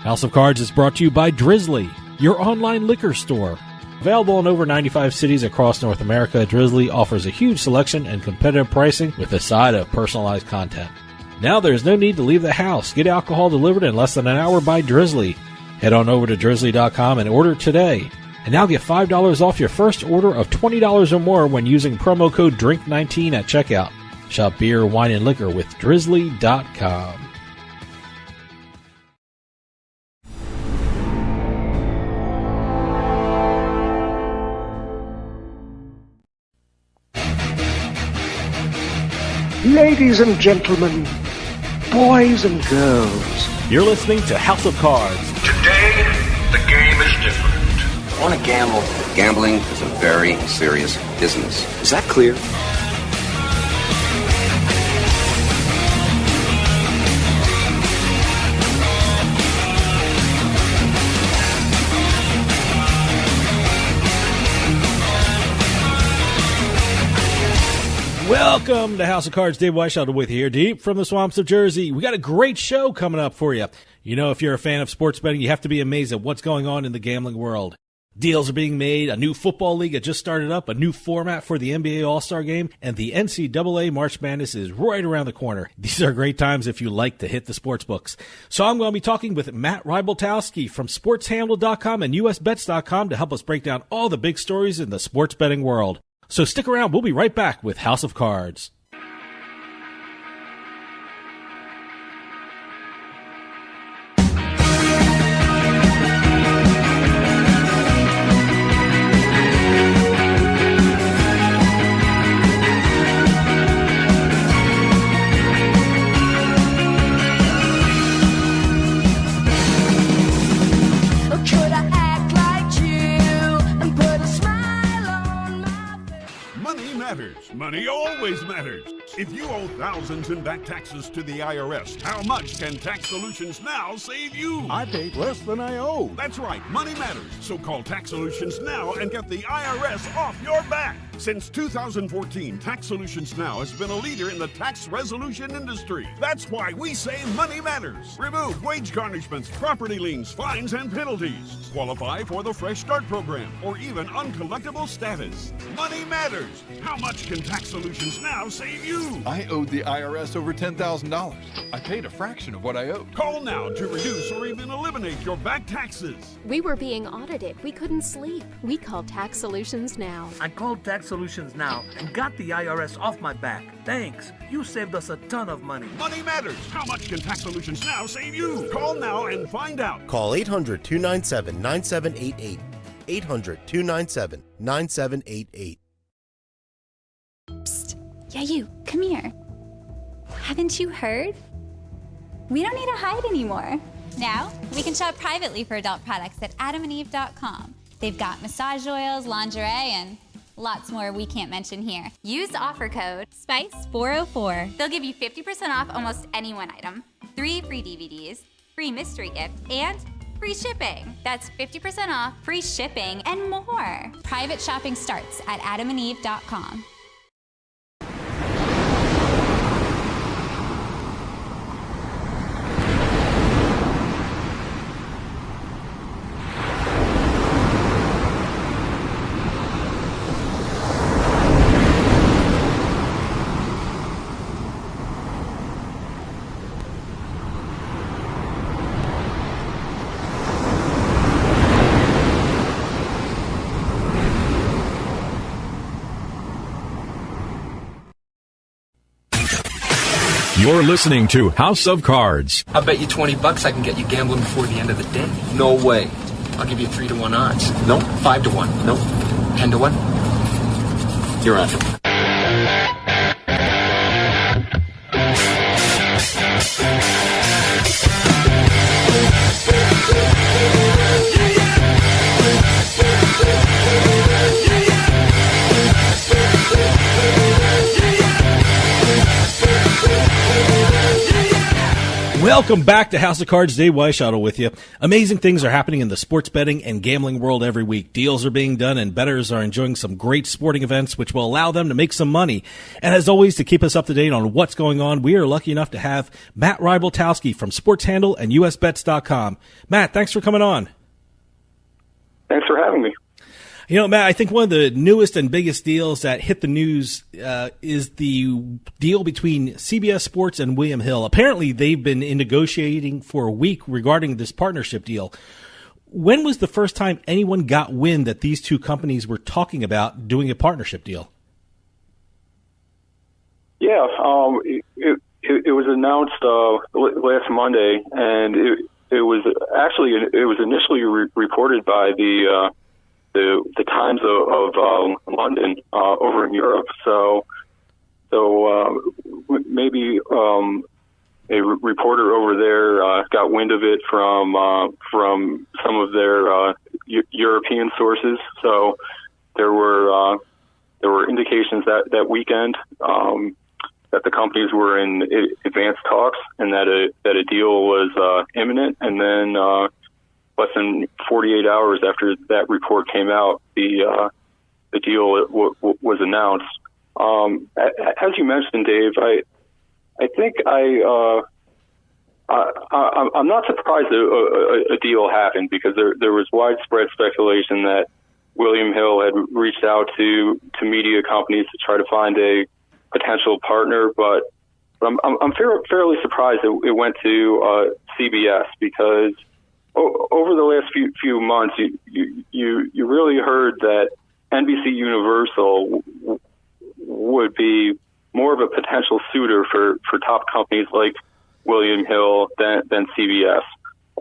House of Cards is brought to you by Drizzly, your online liquor store. Available in over 95 cities across North America, Drizzly offers a huge selection and competitive pricing with a side of personalized content. Now there's no need to leave the house. Get alcohol delivered in less than an hour by Drizzly. Head on over to drizzly.com and order today. And now get $5 off your first order of $20 or more when using promo code DRINK19 at checkout. Shop beer, wine, and liquor with drizzly.com. Ladies and gentlemen, boys and girls, You're listening to House of Cards. Today, the game is different. I want to gamble. Gambling is a very serious business. Is that clear? Welcome to House of Cards. Dave Weishaupt with you here, deep from the swamps of Jersey. We got a great show coming up for you. You know, if you're a fan of sports betting, you have to be amazed at what's going on in the gambling world. Deals are being made, a new football league had just started up, a new format for the NBA All-Star Game, and the NCAA March Madness is right around the corner. These are great times if you like to hit the sports books. So I'm going to be talking with Matt Rybaltowski from SportsHandle.com and USBets.com to help us break down all the big stories in the sports betting world. So stick around. We'll be right back with House of Cards. Money always matters. If you owe thousands in back taxes to the IRS, how much can Tax Solutions Now save you? I paid less than I owe. That's right, money matters. So call Tax Solutions Now and get the IRS off your back. Since 2014, Tax Solutions Now has been a leader in the tax resolution industry. That's why we say money matters. Remove wage garnishments, property liens, fines, and penalties. Qualify for the Fresh Start program or even uncollectible status. Money matters. How much can Tax Solutions Now save you? I owed the IRS over $10,000. I paid a fraction of what I owed. Call now to reduce or even eliminate your back taxes. We were being audited. We couldn't sleep. We called Tax Solutions Now. I called Tax Solutions Now and got the IRS off my back. Thanks. You saved us a ton of money. Money matters. How much can Tax Solutions Now save you? Call now and find out. Call 800-297-9788. 800-297-9788. Psst. Yeah, you. Come here. Haven't you heard? We don't need to hide anymore. Now, we can shop privately for adult products at adamandeve.com. They've got massage oils, lingerie, and lots more we can't mention here. Use offer code SPICE404. They'll give you 50% off almost any one item, 3 free DVDs, free mystery gift, and free shipping. That's 50% off, free shipping, and more. Private shopping starts at adamandeve.com. You're listening to House of Cards. I'll bet you $20 I can get you gambling before the end of the day. No way. I'll give you 3-1 odds. No. 5-1. No. 10-1. You're on. Welcome back to House of Cards. Dave Weishottle with you. Amazing things are happening in the sports betting and gambling world every week. Deals are being done, and bettors are enjoying some great sporting events, which will allow them to make some money. And as always, to keep us up to date on what's going on, we are lucky enough to have Matt Rybaltowski from SportsHandle and USBets.com. Matt, thanks for coming on. Thanks for having me. You know, Matt, I think one of the newest and biggest deals that hit the news is the deal between CBS Sports and William Hill. Apparently, they've been in negotiating for a week regarding this partnership deal. When was the first time anyone got wind that these two companies were talking about doing a partnership deal? Yeah, it was announced last Monday, and it was initially reported by the Times of London over in Europe. So maybe a reporter over there got wind of it from some of their European sources. So there were indications that weekend that the companies were in advanced talks and that a deal was imminent, and then less than 48 hours after that report came out, the deal was announced. As you mentioned, Dave, I think I'm not surprised a deal happened, because there was widespread speculation that William Hill had reached out to media companies to try to find a potential partner, but I'm fairly surprised it went to CBS, because over the last few months, you really heard that NBC Universal would be more of a potential suitor for top companies like William Hill than CBS,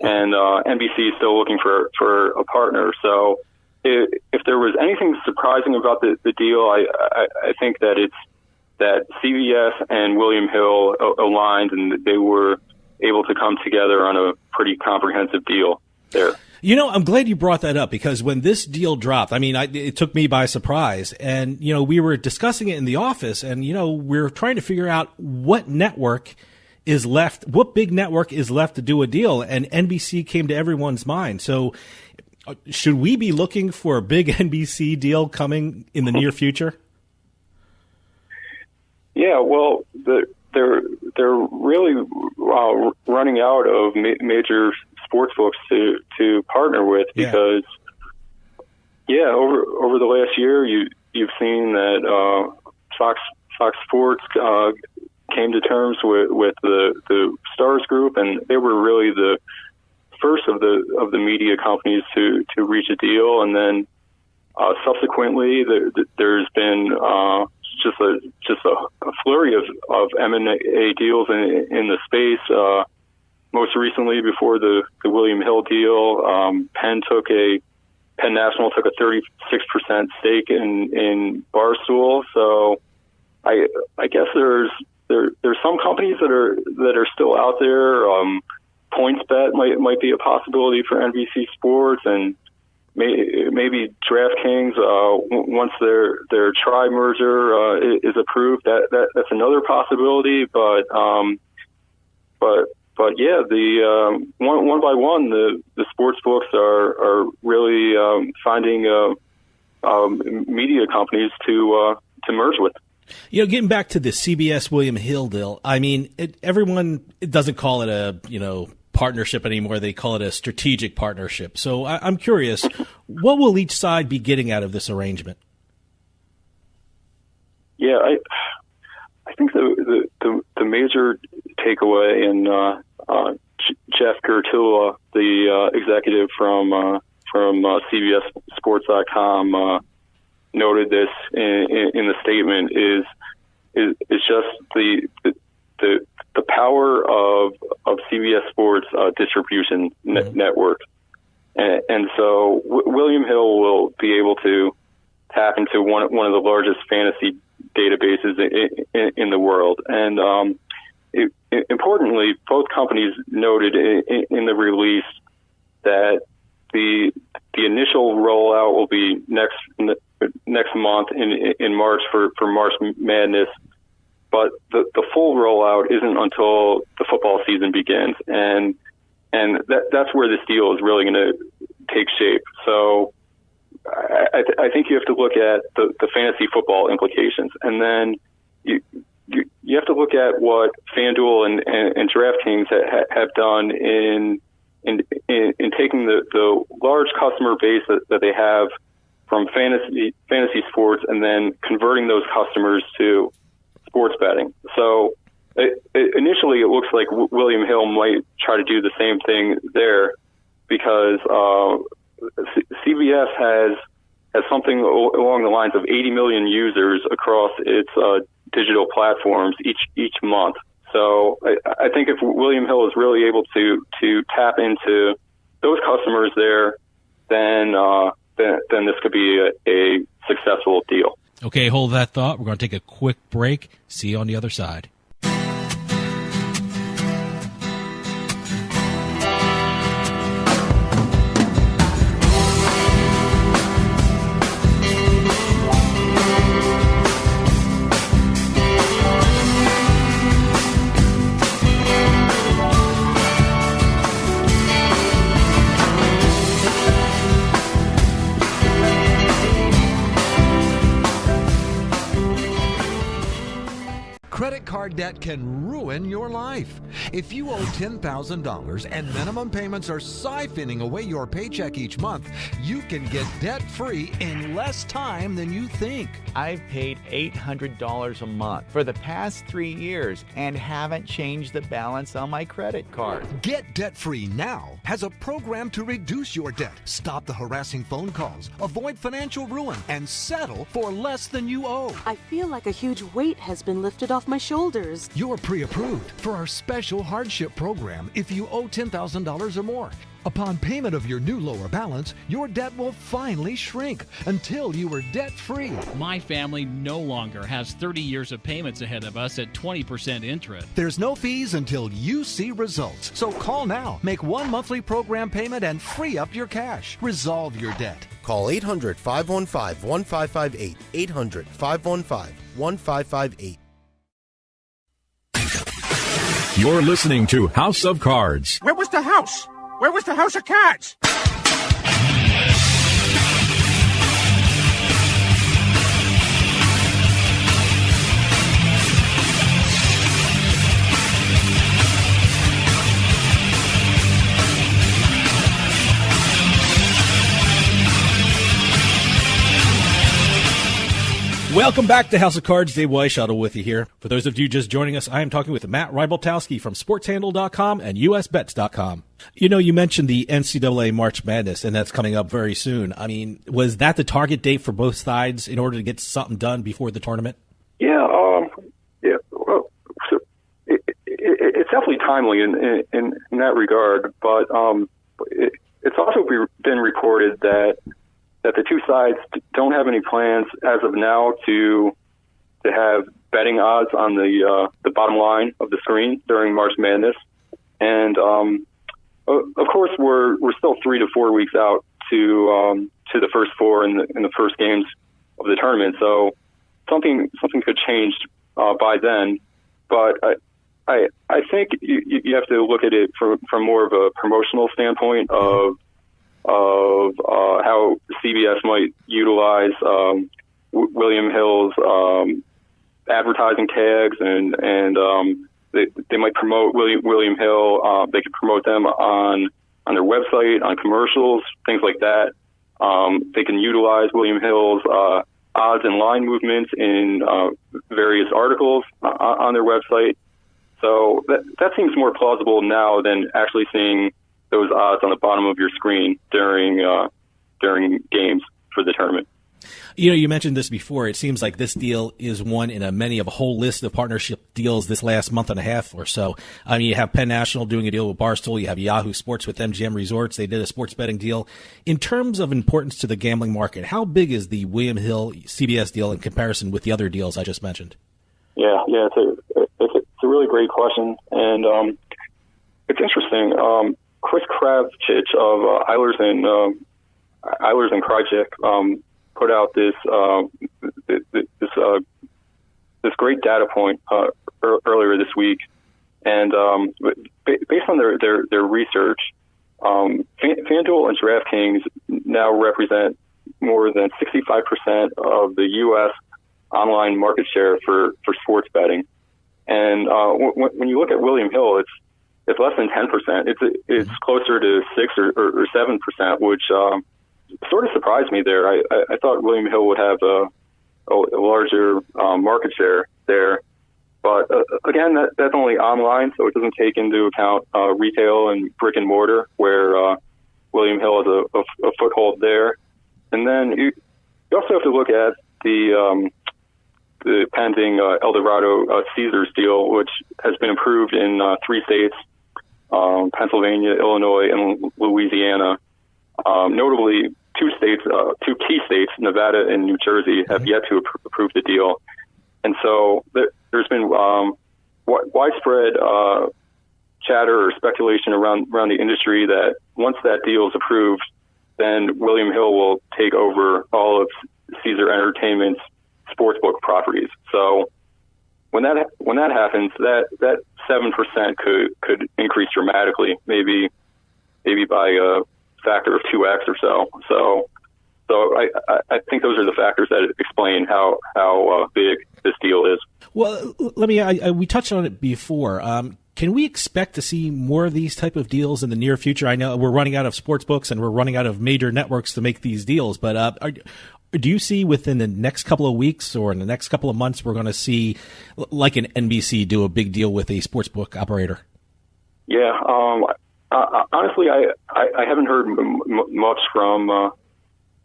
and NBC is still looking for a partner. So if there was anything surprising about the deal, I think that it's that CBS and William Hill aligned, and they were able to come together on a pretty comprehensive deal there. You know, I'm glad you brought that up, because when this deal dropped, I mean, it took me by surprise. And, you know, we were discussing it in the office, and, you know, we're trying to figure out what network is left, what big network is left to do a deal. And NBC came to everyone's mind. So should we be looking for a big NBC deal coming in the near future? Yeah, well, they're really running out of major sports books to partner with, because over the last year you've seen that Fox Sports came to terms with the Stars Group, and they were really the first of the media companies to reach a deal, and then subsequently there's been just a flurry of M&A deals in the space. Most recently, before the William Hill deal, Penn National took a 36% stake in Barstool. So I guess there's some companies that are still out there. PointsBet might be a possibility for NBC Sports, and maybe DraftKings, once their Tri merger is approved, that's another possibility. But yeah, the one by one, the sports books are really finding media companies to merge with. You know, getting back to the CBS William Hill deal, I mean, everyone doesn't call it a partnership anymore. They call it a strategic partnership. So I'm curious, what will each side be getting out of this arrangement? Yeah, I think the major takeaway, and Jeff Gertula, the executive from CBSSports.com, noted this in the statement, is just the power of CBS Sports distribution network, and so William Hill will be able to tap into one of the largest fantasy databases in the world, and importantly, both companies noted in the release that the initial rollout will be next month in March for March Madness. but the full rollout isn't until the football season begins, and that's where this deal is really going to take shape. So I think you have to look at the fantasy football implications, and then you have to look at what FanDuel and DraftKings have done in taking the large customer base that they have from fantasy sports and then converting those customers to sports betting. So initially, it looks like William Hill might try to do the same thing there, because CBS has something along the lines of 80 million users across its digital platforms each month. So I think if William Hill is really able to tap into those customers there, then this could be a successful deal. Okay, hold that thought. We're going to take a quick break. See you on the other side. Credit card debt can ruin your life. If you owe $10,000 and minimum payments are siphoning away your paycheck each month, you can get debt-free in less time than you think. I've paid $800 a month for the past 3 years and haven't changed the balance on my credit card. Get debt-free now has a program to reduce your debt, stop the harassing phone calls, avoid financial ruin, and settle for less than you owe. I feel like a huge weight has been lifted off my shoulders. You're pre-approved for our special hardship program if you owe $10,000 or more. Upon payment of your new lower balance, your debt will finally shrink until you are debt-free. My family no longer has 30 years of payments ahead of us at 20% interest. There's no fees until you see results. So call now, make one monthly program payment, and free up your cash. Resolve your debt. Call 800-515-1558. 800-515-1558. You're listening to House of Cards. Where was the house? Where was the house of cards? Welcome back to House of Cards. Dave Weishuttle with you here. For those of you just joining us, I am talking with Matt Rybaltowski from SportsHandle.com and USBets.com. You know, you mentioned the NCAA March Madness, and that's coming up very soon. I mean, was that the target date for both sides in order to get something done before the tournament? Yeah. Well, so it's definitely timely in that regard, but it's also been reported that the two sides don't have any plans as of now to have betting odds on the bottom line of the screen during March Madness, and of course we're still 3 to 4 weeks out to the first four in the first games of the tournament. So something could change by then, but I think you have to look at it from more of a promotional standpoint of how CBS might utilize William Hill's advertising tags, and they might promote William Hill. They could promote them on their website, on commercials, things like that. They can utilize William Hill's odds and line movements in various articles on their website. So that seems more plausible now than actually seeing those odds on the bottom of your screen during games for the tournament. You know, you mentioned this before. It seems like this deal is one in many of a whole list of partnership deals this last month and a half or so. I mean, you have Penn National doing a deal with Barstool. You have Yahoo Sports with MGM Resorts. They did a sports betting deal. In terms of importance to the gambling market, how big is the William Hill CBS deal in comparison with the other deals I just mentioned? Yeah, it's a really great question, and it's interesting. Chris Kravchich of Eilers and Krychek put out this this great data point earlier this week, and based on their research, FanDuel and DraftKings now represent more than 65% of the U.S. online market share for sports betting. And when you look at William Hill, it's less than 10%. It's closer to 6 or 7%, which sort of surprised me there. I thought William Hill would have a larger market share there. But again, that's only online, so it doesn't take into account retail and brick and mortar, where William Hill has a foothold there. And then you also have to look at the pending Eldorado Caesars deal, which has been approved in 3 states, Pennsylvania, Illinois, and Louisiana. Notably, 2 key states, Nevada and New Jersey, have yet to approve the deal. And so there's been widespread chatter or speculation around the industry that once that deal is approved, then William Hill will take over all of Caesar Entertainment's sportsbook properties. So when that happens, that 7% could increase dramatically, maybe by a factor of 2x or so. So I think those are the factors that explain how big this deal is. Well, we touched on it before. Can we expect to see more of these type of deals in the near future? I know we're running out of sports books and we're running out of major networks to make these deals, but do you see within the next couple of weeks or in the next couple of months we're going to see like an NBC do a big deal with a sportsbook operator? Yeah, honestly, I haven't heard much from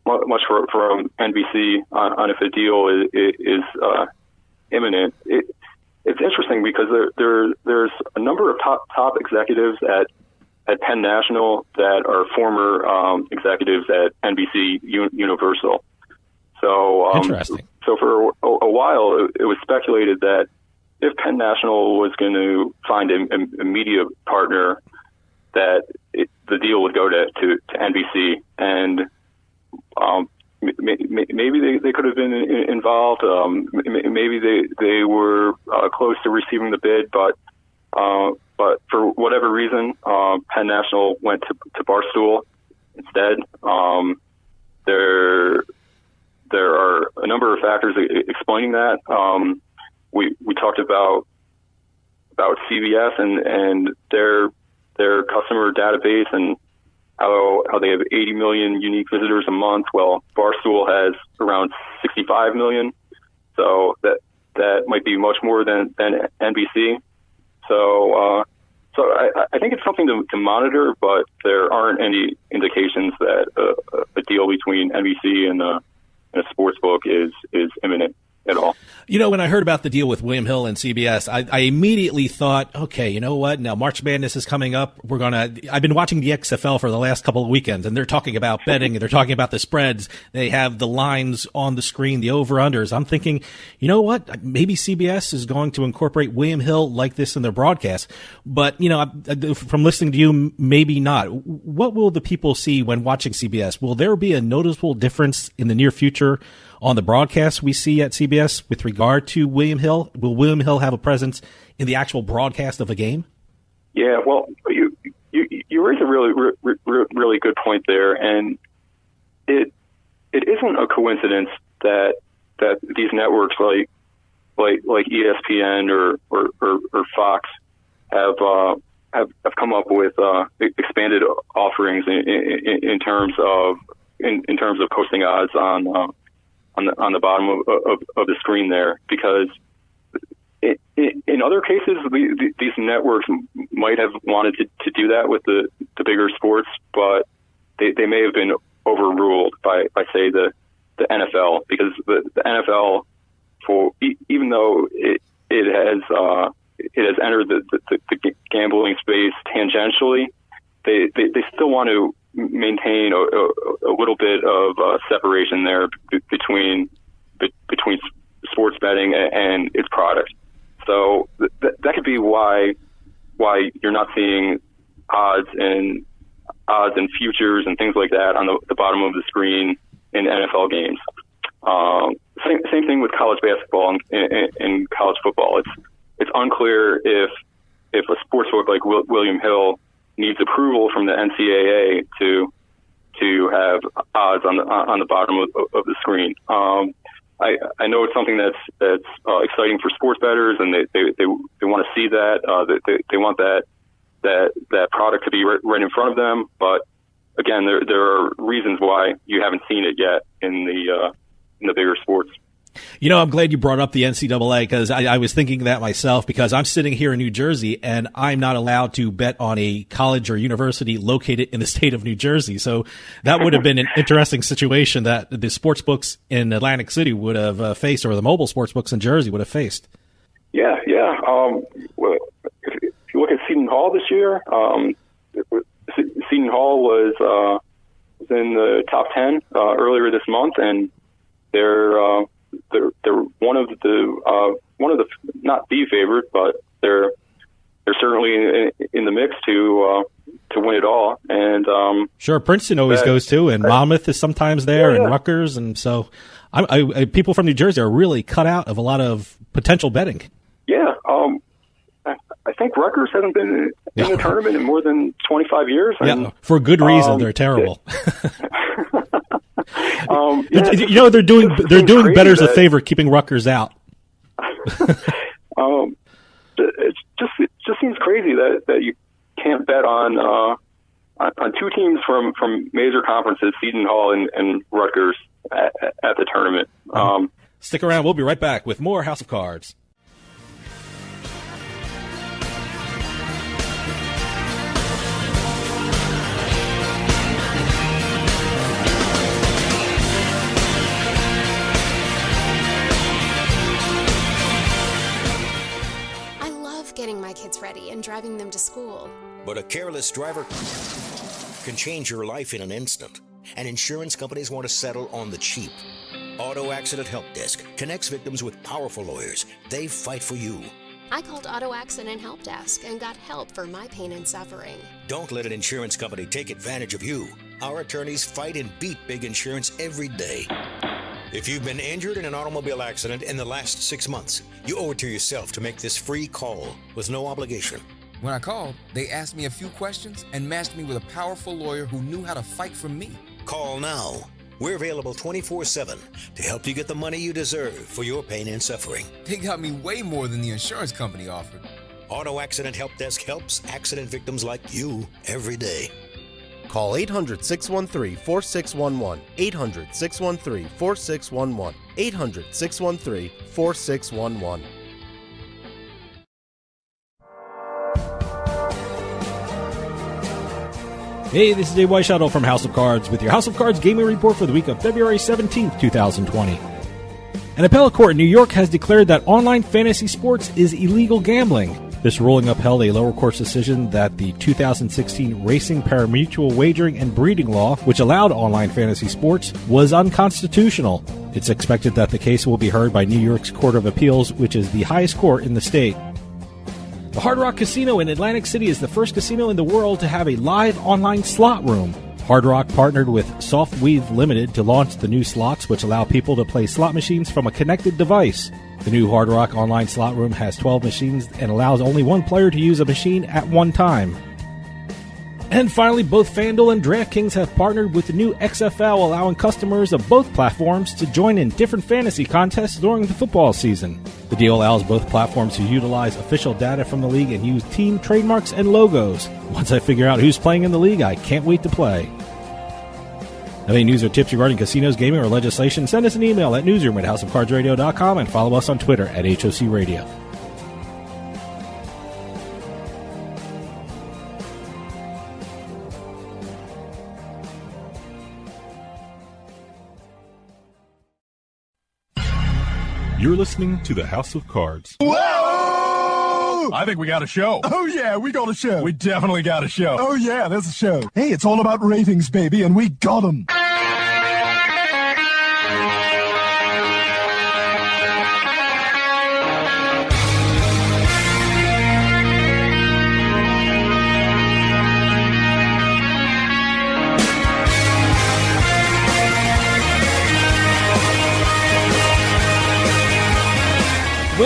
NBC on if a deal is imminent. It's interesting because there's a number of top executives at Penn National that are former executives at NBC Universal. So interesting. So for a while, it was speculated that if Penn National was going to find a media partner, that the deal would go to NBC, and maybe they could have been involved. Maybe they were close to receiving the bid, but for whatever reason, Penn National went to Barstool instead. There are a number of factors explaining that. We talked about CBS and their customer database and how they have 80 million unique visitors a month. Well, Barstool has around 65 million, so that might be much more than NBC. So I think it's something to monitor, but there aren't any indications that a deal between NBC and a sports book is imminent at all. You know, when I heard about the deal with William Hill and CBS, I immediately thought, okay, you know what? Now March Madness is coming up. I've been watching the XFL for the last couple of weekends, and they're talking about betting and they're talking about the spreads. They have the lines on the screen, the over-unders. I'm thinking, you know what? Maybe CBS is going to incorporate William Hill like this in their broadcast. But, you know, from listening to you, maybe not. What will the people see when watching CBS? Will there be a noticeable difference in the near future on the broadcast we see at CBS with regard to William Hill? Will William Hill have a presence in the actual broadcast of a game? Yeah, well, you raise a really good point there, and it isn't a coincidence that these networks like ESPN or Fox have come up with expanded offerings in terms of posting odds on the bottom of the screen there, because in other cases these networks might have wanted to do that with the bigger sports, but they may have been overruled by say the NFL, because the NFL, even though it has entered the gambling space tangentially, they still want to maintain a little bit of separation there between sports betting and its product. So that could be why you're not seeing odds and futures and things like that on the bottom of the screen in NFL games. same thing with college basketball and college football. It's unclear if a sportsbook like William Hill needs approval from the NCAA to have odds on the bottom of the screen. I know it's something that's exciting for sports bettors, and they want to see that. They want that product to be right in front of them. But again, there are reasons why you haven't seen it yet in the bigger sports. I'm glad you brought up the NCAA, because I was thinking that myself, because I'm sitting here in New Jersey and I'm not allowed to bet on a college or university located in the state of New Jersey. So that would have been an interesting situation that the sports books in Atlantic City would have faced, or the mobile sports books in Jersey would have faced. Yeah. Well, if you look at Seton Hall this year, Seton Hall was in the top 10 earlier this month, and they're one of the not the favorite, but they're certainly in the mix to win it all. And sure, Princeton always goes too, and Monmouth is sometimes there, and Rutgers, and so people from New Jersey are really cut out of a lot of potential betting. Yeah, I think Rutgers hasn't been in the tournament in more than 25 years. And, for good reason. They're terrible. They're doing better as a favor keeping Rutgers out. It just seems crazy that you can't bet on two teams from major conferences, Seton Hall and Rutgers, at the tournament. Stick around. We'll be right back with more House of Cards. Getting my kids ready and driving them to school. But a careless driver can change your life in an instant, and insurance companies want to settle on the cheap. Auto Accident Help Desk connects victims with powerful lawyers. They fight for you. I called Auto Accident Help Desk and got help for my pain and suffering. Don't let an insurance company take advantage of you. Our attorneys fight and beat big insurance every day. If you've been injured in an automobile accident in the last 6 months, you owe it to yourself to make this free call with no obligation. When I called, they asked me a few questions and matched me with a powerful lawyer who knew how to fight for me. Call now. We're available 24/7 to help you get the money you deserve for your pain and suffering. They got me way more than the insurance company offered. Auto Accident Help Desk helps accident victims like you every day. Call 800-613-4611. 800-613-4611. 800-613-4611. Hey, this is Dave Weishuttle from House of Cards with your House of Cards gaming report for the week of February 17th, 2020. An appellate court in New York has declared that online fantasy sports is illegal gambling. This ruling upheld a lower court's decision that the 2016 Racing Parimutuel Wagering and Breeding Law, which allowed online fantasy sports, was unconstitutional. It's expected that the case will be heard by New York's Court of Appeals, which is the highest court in the state. The Hard Rock Casino in Atlantic City is the first casino in the world to have a live online slot room. Hard Rock partnered with Softweave Limited to launch the new slots, which allow people to play slot machines from a connected device. The new Hard Rock online slot room has 12 machines and allows only one player to use a machine at one time. And finally, both FanDuel and DraftKings have partnered with the new XFL, allowing customers of both platforms to join in different fantasy contests during the football season. The deal allows both platforms to utilize official data from the league and use team trademarks and logos. Once I figure out who's playing in the league, I can't wait to play. Have any news or tips regarding casinos, gaming, or legislation? Send us an email at newsroom@houseofcardsradio.com and follow us on Twitter at HOC Radio. You're listening to the House of Cards. Whoa! I think we got a show. Oh, yeah, we got a show. We definitely got a show. Oh, yeah, there's a show. Hey, it's all about ratings, baby, and we got them.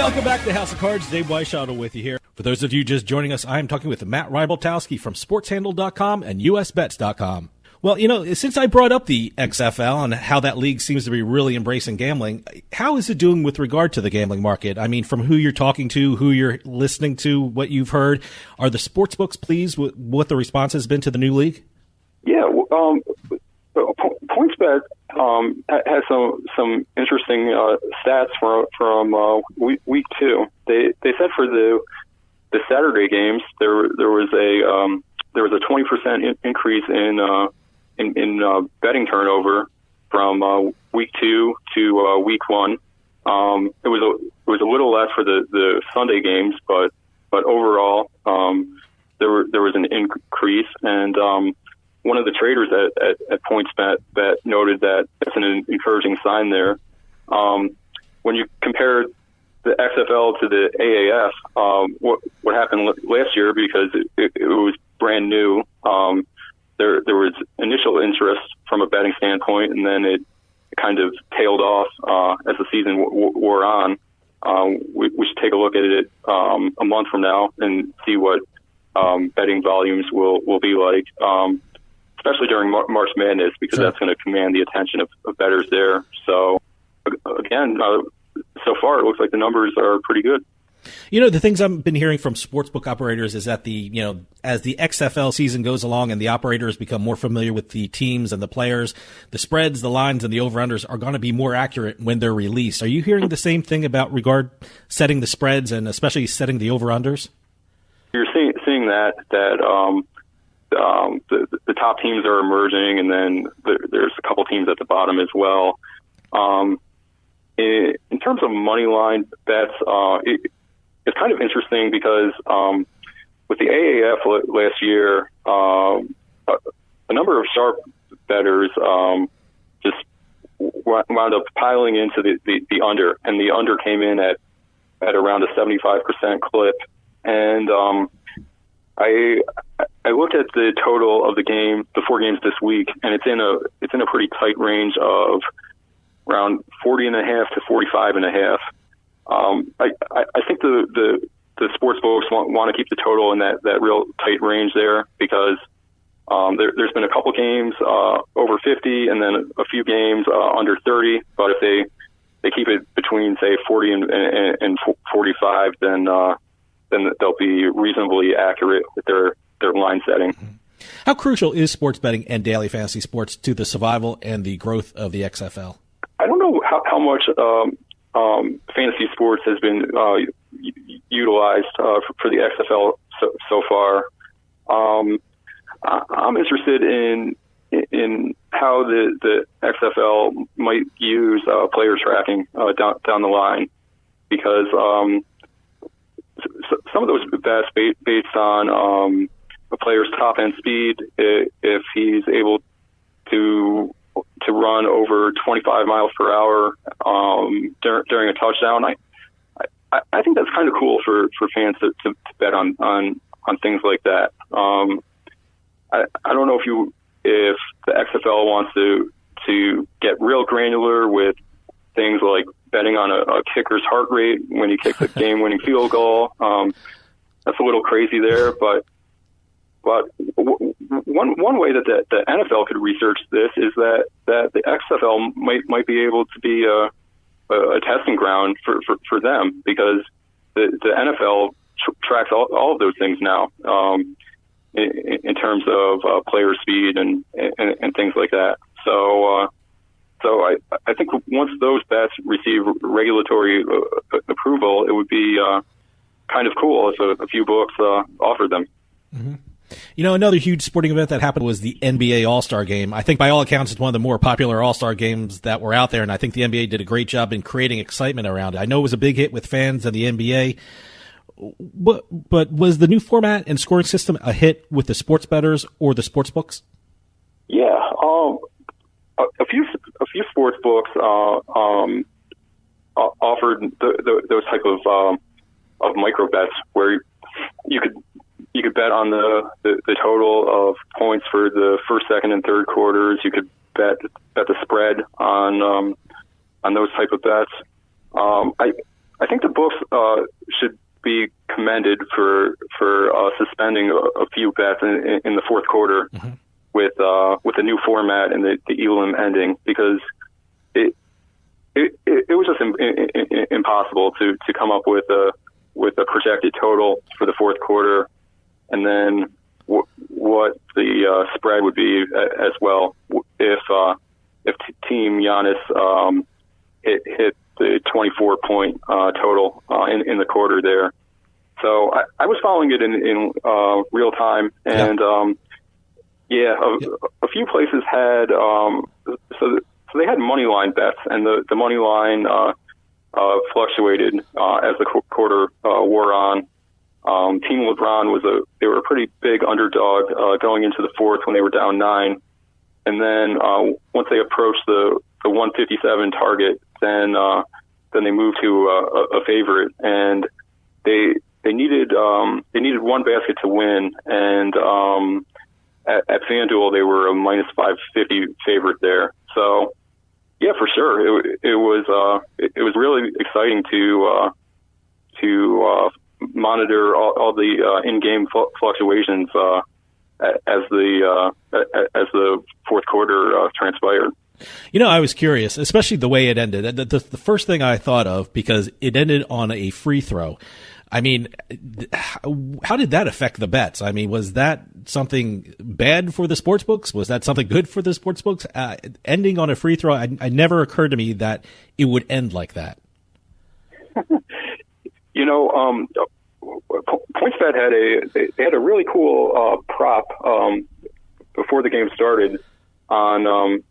Welcome back to House of Cards. Dave Weishaupt with you here. For those of you just joining us, I'm talking with Matt Rybaltowski from SportsHandle.com and USBets.com. Well, since I brought up the XFL and how that league seems to be really embracing gambling, how is it doing with regard to the gambling market? I mean, from who you're talking to, who you're listening to, what you've heard, are the sportsbooks pleased with what the response has been to the new league? Yeah, PointsBet has some interesting stats from week 2. They said for the Saturday games there was a 20% increase in betting turnover from week 2 to week 1. It was a little less for the Sunday games, but overall there was an increase. And one of the traders at PointsBet noted that it's an encouraging sign there. When you compare the XFL to the AAF, what happened last year, because it was brand new, there was initial interest from a betting standpoint, and then it kind of tailed off as the season wore on. We should take a look at it a month from now and see what betting volumes will be like, especially during March Madness, because that's going to command the attention of bettors there. So, again, so far it looks like the numbers are pretty good. The things I've been hearing from sportsbook operators is that as the XFL season goes along and the operators become more familiar with the teams and the players, the spreads, the lines, and the over-unders are going to be more accurate when they're released. Are you hearing the same thing about setting the spreads and especially setting the over-unders? You're seeing that the top teams are emerging, and then there's a couple teams at the bottom as well. In terms of money line bets, it's kind of interesting because with the AAF last year, a number of sharp bettors just wound up piling into the under, and the under came in at around a 75% clip. And I looked at the total of the 4 games this week, and it's in a pretty tight range of around 40.5 to 45.5. I think the sports books want to keep the total in that real tight range there, because there's been a couple games over 50 and then a few games under 30. But if they keep it between, say, 40 and 45, then they'll be reasonably accurate with their line setting. How crucial is sports betting and daily fantasy sports to the survival and the growth of the XFL? I don't know how much fantasy sports has been utilized for the XFL so far. I'm interested in how the XFL might use player tracking down the line, because some of those bets based on a player's top end speed, if he's able to run over 25 miles per hour during a touchdown, I think that's kind of cool for fans to bet on things like that. I don't know if the XFL wants to get real granular with things like betting on a kicker's heart rate when he kicks a game-winning field goal. That's a little crazy there, but one way that the NFL could research this is that the XFL might be able to be a testing ground for them, because the NFL tracks all of those things now in terms of player speed and things like that. So I think once those bets receive regulatory approval, it would be kind of cool if a few books offered them. Mm-hmm. Another huge sporting event that happened was the NBA All-Star Game. I think by all accounts it's one of the more popular All-Star games that were out there, and I think the NBA did a great job in creating excitement around it. I know it was a big hit with fans of the NBA, but was the new format and scoring system a hit with the sports bettors or the sports books? Yeah, a few sports books offered those type of micro bets where you could bet on the total of points for the first, second, and third quarters. You could bet the spread on those type of bets. I think the books should be commended for suspending a few bets in the fourth quarter with the new format and the elim ending, because it was just impossible to come up with a projected total for the fourth quarter, and then what the spread would be as well if Team Giannis hit the 24-point total in the quarter there. So I was following it in real time, and a few places had so they had money line bets, and the money line fluctuated as the quarter wore on. Team LeBron they were a pretty big underdog going into the fourth when they were down 9, and then once they approached the 157 target, then they moved to a favorite, and they needed one basket to win, and at FanDuel they were a minus 550 favorite there. So yeah, for sure, it was really exciting to monitor all the in-game fluctuations as the fourth quarter transpired. You know, I was curious, especially the way it ended. The first thing I thought of, because it ended on a free throw. I mean, how did that affect the bets? I mean, was that something bad for the sports books? Was that something good for the sports books? Ending on a free throw, it never occurred to me that it would end like that. You know, PointsBet had a really cool prop before the game started on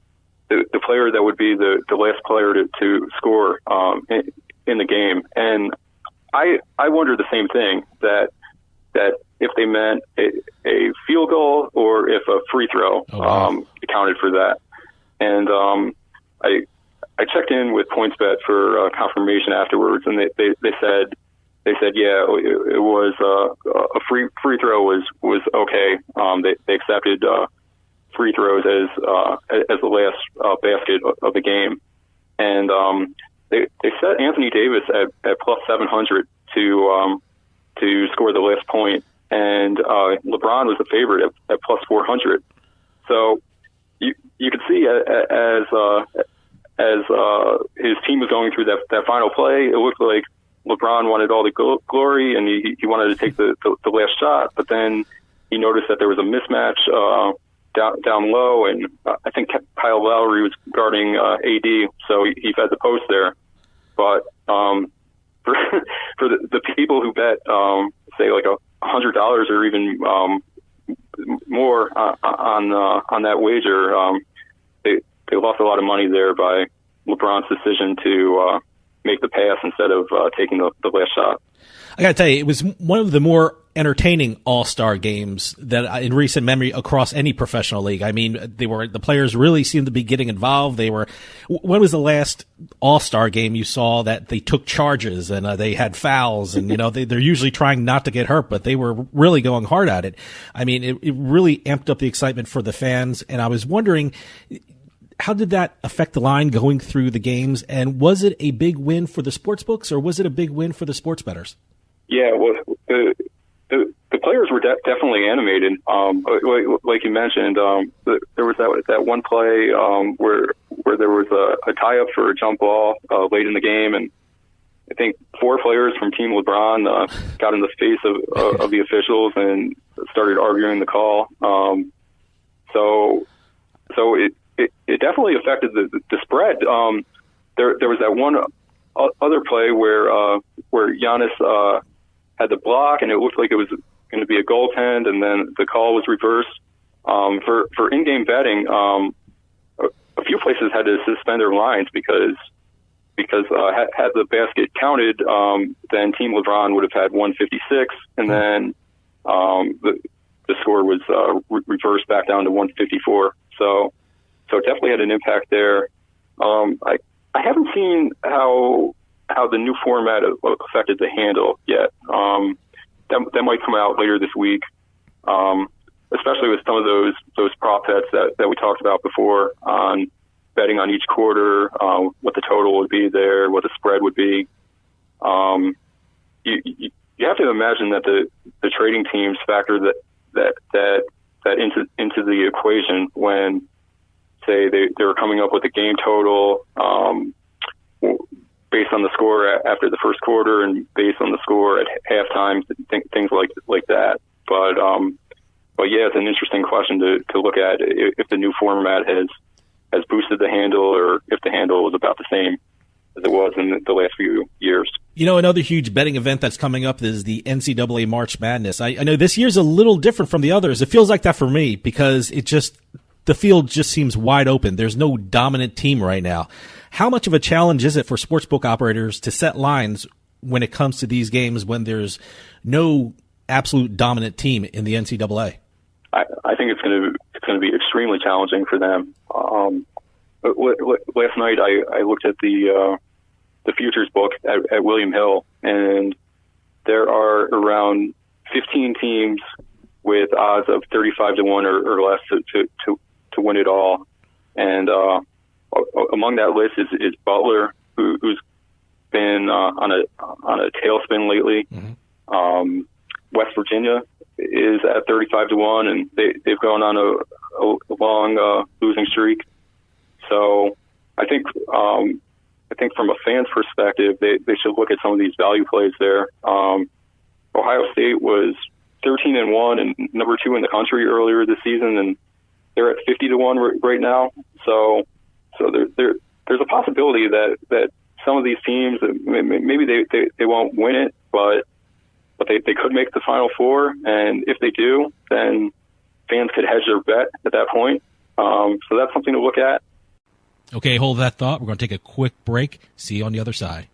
the player that would be the last player to score in the game, and I wondered the same thing, that if they meant a field goal or if a free throw accounted for that. And I checked in with PointsBet for confirmation afterwards, and they said yeah, it was a free throw was okay. They accepted free throws as the last basket of the game, and they set Anthony Davis at plus 700 to score the last point, and LeBron was the favorite at plus 400. So you could see as his team was going through that final play, it looked like LeBron wanted all the glory, and he wanted to take the last shot, but then he noticed that there was a mismatch down low, and I think Kyle Lowry was guarding AD, so he fed the post there. But for the people who bet, say like $100 or even more on that wager, they lost a lot of money there by LeBron's decision to make the pass instead of taking the last shot. I got to tell you, it was one of the more entertaining all-star games that in recent memory across any professional league. I mean, the players really seemed to be getting involved. When was the last all-star game you saw that they took charges and they had fouls, and they're usually trying not to get hurt, but they were really going hard at it. I mean, it really amped up the excitement for the fans, and I was wondering, how did that affect the line going through the games, and was it a big win for the sports books, or was it a big win for the sports bettors? Yeah, well, the players were definitely animated. Like you mentioned, there was that one play where there was a tie-up for a jump ball late in the game, and I think 4 players from Team LeBron got in the face of the officials and started arguing the call. So it definitely affected the spread. There was that one other play where Giannis had the block, and it looked like it was going to be a goaltend, and then the call was reversed. For in-game betting, a few places had to suspend their lines because had the basket counted, then Team LeBron would have had 156, and then the score was reversed back down to 154. So it definitely had an impact there. I haven't seen how the new format affected the handle yet. That might come out later this week, especially with some of those prop bets that we talked about before on betting on each quarter, what the total would be there, what the spread would be. you have to imagine that the trading teams factor that into the equation when, say, they were coming up with a game total based on the score after the first quarter and based on the score at halftime, things like that. But yeah, it's an interesting question to look at if the new format has boosted the handle or if the handle was about the same as it was in the last few years. Another huge betting event that's coming up is the NCAA March Madness. I know this year's a little different from the others. It feels like that for me because the field just seems wide open. There's no dominant team right now. How much of a challenge is it for sportsbook operators to set lines when it comes to these games when there's no absolute dominant team in the NCAA? I think it's going to be extremely challenging for them. Last night I looked at the futures book at William Hill, and there are around 15 teams with odds of 35 to 1 or less to win it all. And among that list is Butler, who's been on a tailspin lately. Mm-hmm. West Virginia is at 35 to 1, and they've gone on a long losing streak. So I think from a fan's perspective, they should look at some of these value plays there. Ohio State was 13-1 and number 2 in the country earlier this season, and they're at 50 to 1 right now. So there's a possibility that some of these teams, maybe they won't win it, but they could make the Final Four, and if they do, then fans could hedge their bet at that point. So that's something to look at. Okay, hold that thought. We're going to take a quick break. See you on the other side.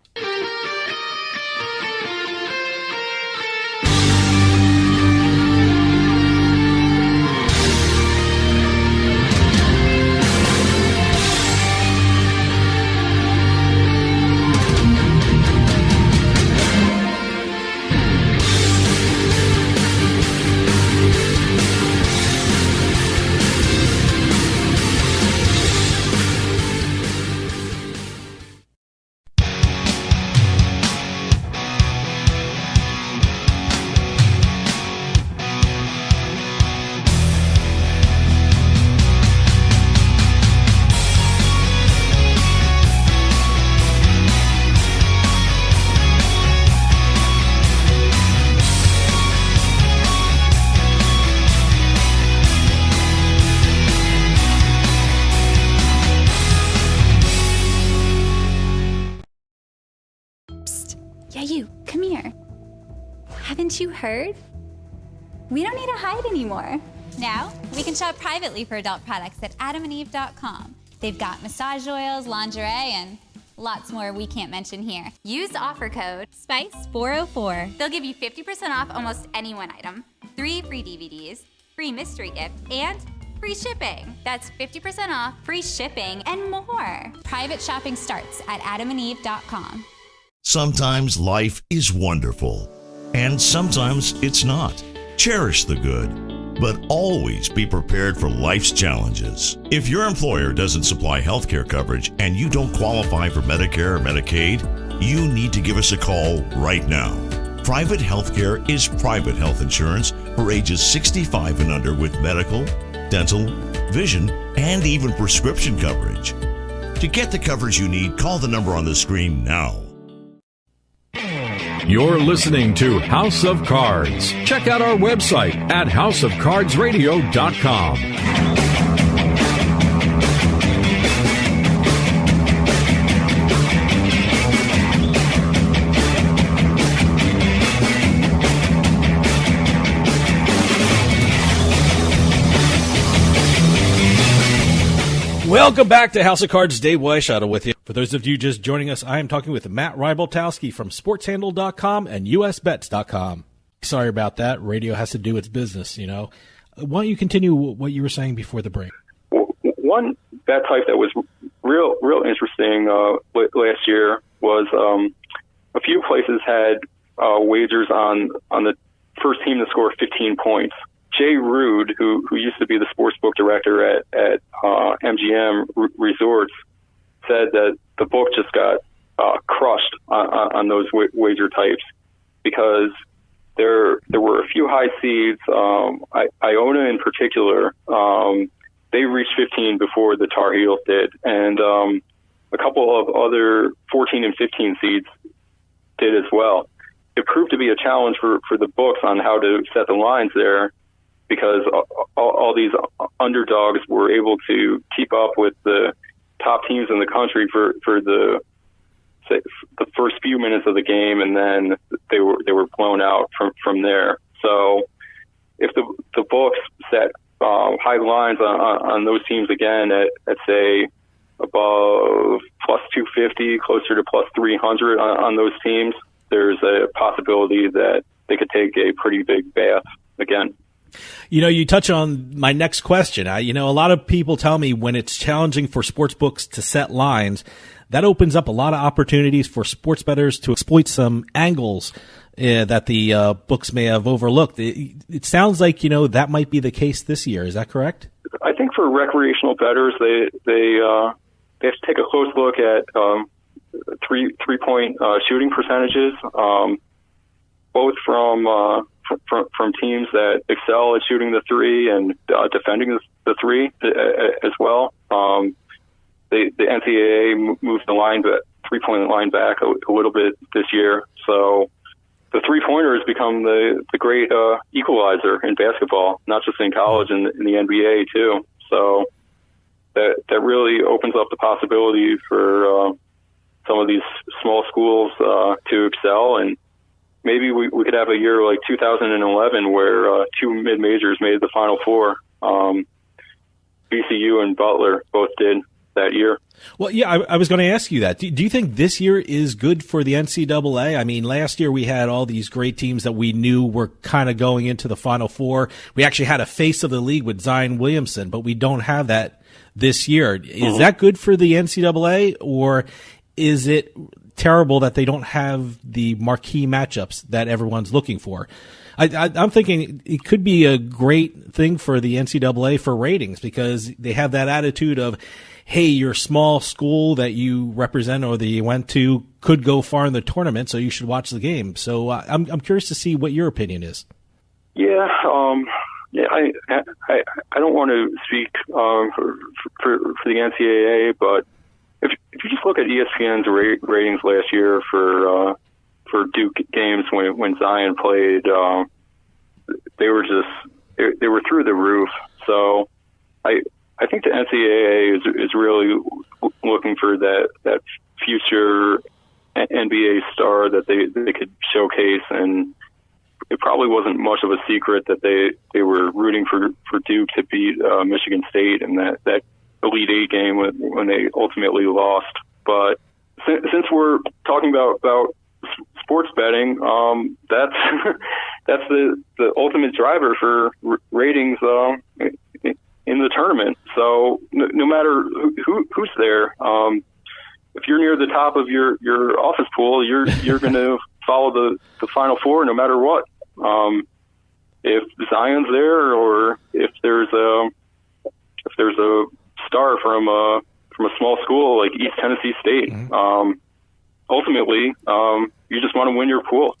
Haven't you heard? We don't need to hide anymore. Now, we can shop privately for adult products at adamandeve.com. They've got massage oils, lingerie, and lots more we can't mention here. Use offer code SPICE404. They'll give you 50% off almost any one item, 3 free DVDs, free mystery gift, and free shipping. That's 50% off, free shipping, and more. Private shopping starts at adamandeve.com. Sometimes life is wonderful, and sometimes it's not. Cherish the good, but always be prepared for life's challenges. If your employer doesn't supply health care coverage and you don't qualify for Medicare or Medicaid, you need to give us a call right now. Private health care is private health insurance for ages 65 and under with medical, dental, vision, and even prescription coverage. To get the coverage you need, call the number on the screen now. You're listening to House of Cards. Check out our website at houseofcardsradio.com. Welcome back to House of Cards. Dave Weishaupt with you. For those of you just joining us, I am talking with Matt Rybaltowski from SportsHandle.com and USBets.com. Sorry about that. Radio has to do its business, you know. Why don't you continue what you were saying before the break? One bet type that was real interesting last year was a few places had wagers on the first team to score 15 points. Jay Rude, who used to be the sportsbook director at MGM Resorts, said that the book just got crushed on on those wager types, because there were a few high seeds. Iona in particular, they reached 15 before the Tar Heels did, and a couple of other 14 and 15 seeds did as well. It proved to be a challenge for the books on how to set the lines there, because all these underdogs were able to keep up with the top teams in the country for the first few minutes of the game, and then they were blown out from there. So if the books set high lines on those teams again at say above plus 250, closer to plus 300 on those teams, there's a possibility that they could take a pretty big bath again. You know, you touch on my next question. A lot of people tell me when it's challenging for sports books to set lines, that opens up a lot of opportunities for sports bettors to exploit some angles that the books may have overlooked. It sounds like, that might be the case this year. Is that correct? I think for recreational bettors, they have to take a close look at three-point shooting percentages, both from teams that excel at shooting the three and defending the three as well. The NCAA moved the three-point line back a little bit this year, so the three-pointer has become the great equalizer in basketball, not just in college and in the NBA too. So that really opens up the possibility for some of these small schools to excel, and maybe we could have a year like 2011 where two mid-majors made the Final Four. VCU and Butler both did that year. Well, yeah, I was going to ask you that. Do you think this year is good for the NCAA? I mean, last year we had all these great teams that we knew were kind of going into the Final Four. We actually had a face of the league with Zion Williamson, but we don't have that this year. Is that good for the NCAA, or is it terrible that they don't have the marquee matchups that everyone's looking for? I'm thinking it could be a great thing for the NCAA for ratings, because they have that attitude of, hey, your small school that you represent or that you went to could go far in the tournament, so you should watch the game. So I'm curious to see what your opinion is. Yeah, I don't want to speak for the NCAA, but if you just look at ESPN's ratings last year for Duke games when Zion played, they were through the roof. So I think the NCAA is really looking for that future NBA star that they could showcase, and it probably wasn't much of a secret that they were rooting for Duke to beat Michigan State in that Elite Eight game when they ultimately lost. But since we're talking about sports betting, that's that's the ultimate driver for ratings in the tournament. So no matter who's there, if you're near the top of your office pool, you're going to follow the Final Four no matter what. If Zion's there, or if there's a star from a small school like East Tennessee State, ultimately you just want to win your pool.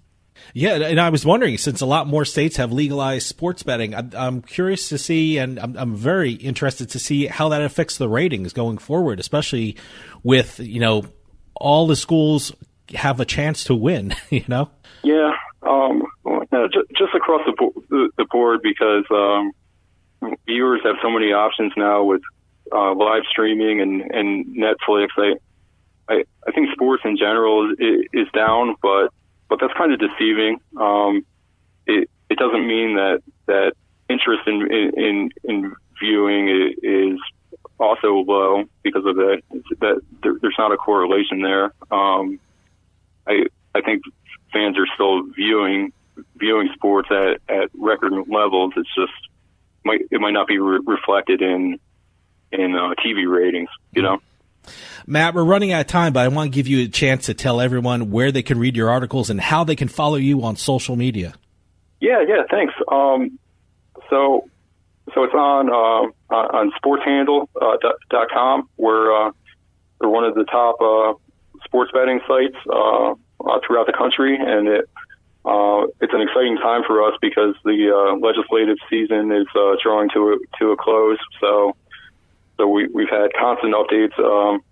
Yeah, and I was wondering, since a lot more states have legalized sports betting, I'm curious to see, and I'm very interested to see how that affects the ratings going forward, especially with, all the schools have a chance to win, Yeah, just across the board, because viewers have so many options now with live streaming and Netflix. I think sports in general is down, but that's kind of deceiving. It doesn't mean that interest in viewing is also low because of that. That there's not a correlation there. I think fans are still viewing sports at record levels. It's just it might not be reflected in TV ratings. Matt, we're running out of time, but I want to give you a chance to tell everyone where they can read your articles and how they can follow you on social media. Yeah, thanks. So it's on SportsHandle.com. We're one of the top sports betting sites throughout the country, and it's an exciting time for us because the legislative season is drawing to a close. So we've had constant updates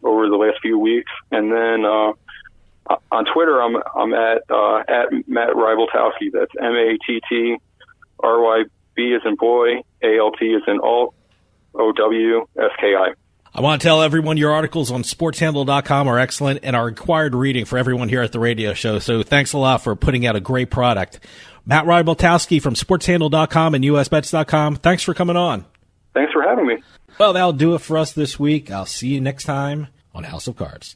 over the last few weeks, and then on Twitter I'm at Matt Rybaltowski. That's MattRyb as in boy, ALT as in alt, OWSKI. I want to tell everyone your articles on SportsHandle.com are excellent and are required reading for everyone here at the radio show. So thanks a lot for putting out a great product. Matt Rybaltowski from SportsHandle.com and USBets.com. Thanks for coming on. Thanks for having me. Well, that'll do it for us this week. I'll see you next time on House of Cards.